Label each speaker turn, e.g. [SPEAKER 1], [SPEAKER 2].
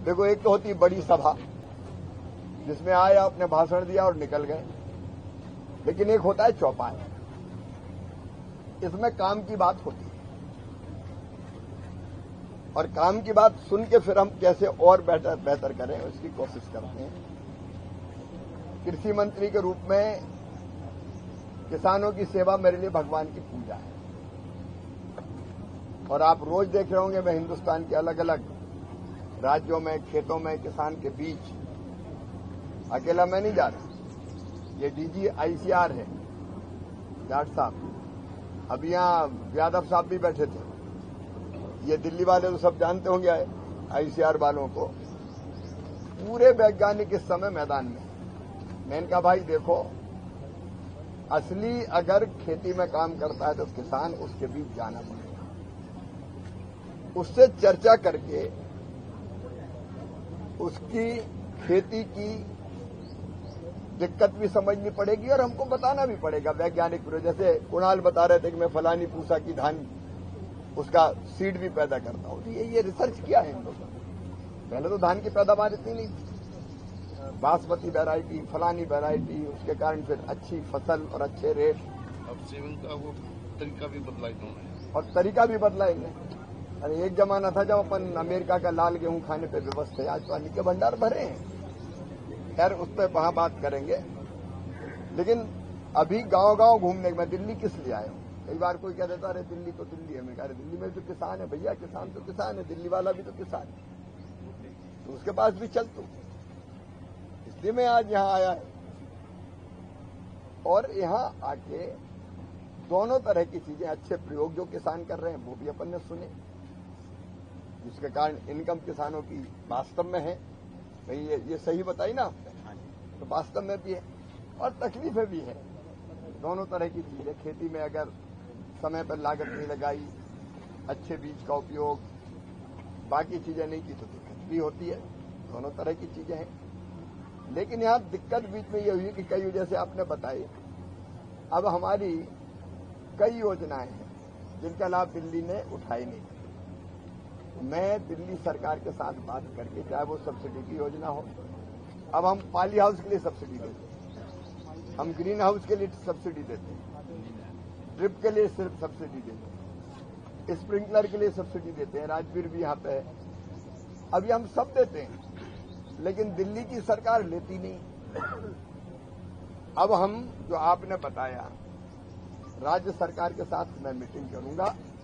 [SPEAKER 1] देखो, एक तो होती है बड़ी सभा जिसमें आए, आपने भाषण दिया और निकल गए, लेकिन एक होता है चौपाल, इसमें काम की बात होती है और काम की बात सुन के फिर हम कैसे और बेहतर करें उसकी कोशिश करते हैं। कृषि मंत्री के रूप में किसानों की सेवा मेरे लिए भगवान की पूजा है और आप रोज देख रहे होंगे मैं हिंदुस्तान के अलग अलग राज्यों में खेतों में किसान के बीच, अकेला मैं नहीं जा रहा, ये डीजी आईसीआर है जाट साहब, अभी यहां यादव साहब भी बैठे थे, ये दिल्ली वाले तो सब जानते होंगे आईसीआर वालों को, पूरे वैज्ञानिक इस समय मैदान में। मैंने कहा भाई देखो, असली अगर खेती में काम करता है तो किसान उसके बीच जाना पड़ेगा, उससे चर्चा करके उसकी खेती की दिक्कत भी समझनी पड़ेगी और हमको बताना भी पड़ेगा वैज्ञानिक। जैसे कुणाल बता रहे थे कि मैं फलानी पूसा की धान उसका सीड भी पैदा करता हूं, तो ये रिसर्च किया है इन लोगों ने। पहले तो धान की पैदावार इतनी नहीं थी, बासमती वैरायटी, फलानी वैरायटी, उसके कारण फिर अच्छी फसल और अच्छे रेट।
[SPEAKER 2] अब सेवन का वो तरीका भी बदला इन्होंने,
[SPEAKER 1] और तरीका भी बदला इन्हें। अरे एक जमाना था जब अपन अमेरिका का लाल गेहूं खाने पे विवश थे, आज तो अन्न के भंडार भरे हैं। खैर उस पर वहां बात करेंगे, लेकिन अभी गांव गांव घूमने में दिल्ली किस लिए आए हूं? कई बार कोई कह देता अरे दिल्ली तो दिल्ली है, मैं कह रहे दिल्ली में तो किसान है भैया, किसान तो किसान है, दिल्ली वाला भी तो किसान है, तो उसके पास भी चल तू, इसलिए मैं आज यहां आया है। और यहां आके दोनों तरह की चीजें, अच्छे प्रयोग जो किसान कर रहे हैं वो भी अपन ने सुने, जिसके कारण इनकम किसानों की वास्तव में है, भाई ये सही बताई ना आपने, तो वास्तव में भी है और तकलीफें भी है। दोनों तरह की चीजें, खेती में अगर समय पर लागत नहीं लगाई, अच्छे बीज का उपयोग, बाकी चीजें नहीं की तो दिक्कत भी होती है। दोनों तरह की चीजें हैं, लेकिन यहां दिक्कत बीच में ये हुई कि कई, जैसे आपने बताई, अब हमारी कई योजनाएं हैं जिनका लाभ दिल्ली ने उठाई नहीं। मैं दिल्ली सरकार के साथ बात करके, चाहे वो सब्सिडी की योजना हो, अब हम पाली हाउस के लिए सब्सिडी देते हैं, हम ग्रीन हाउस के लिए सब्सिडी देते हैं, ड्रिप के लिए सिर्फ सब्सिडी देते हैं, स्प्रिंकलर के लिए सब्सिडी देते हैं, राजवीर भी यहां पे है, अभी हम सब देते हैं, लेकिन दिल्ली की सरकार लेती नहीं। अब हम, जो आपने बताया, राज्य सरकार के साथ मैं मीटिंग करूंगा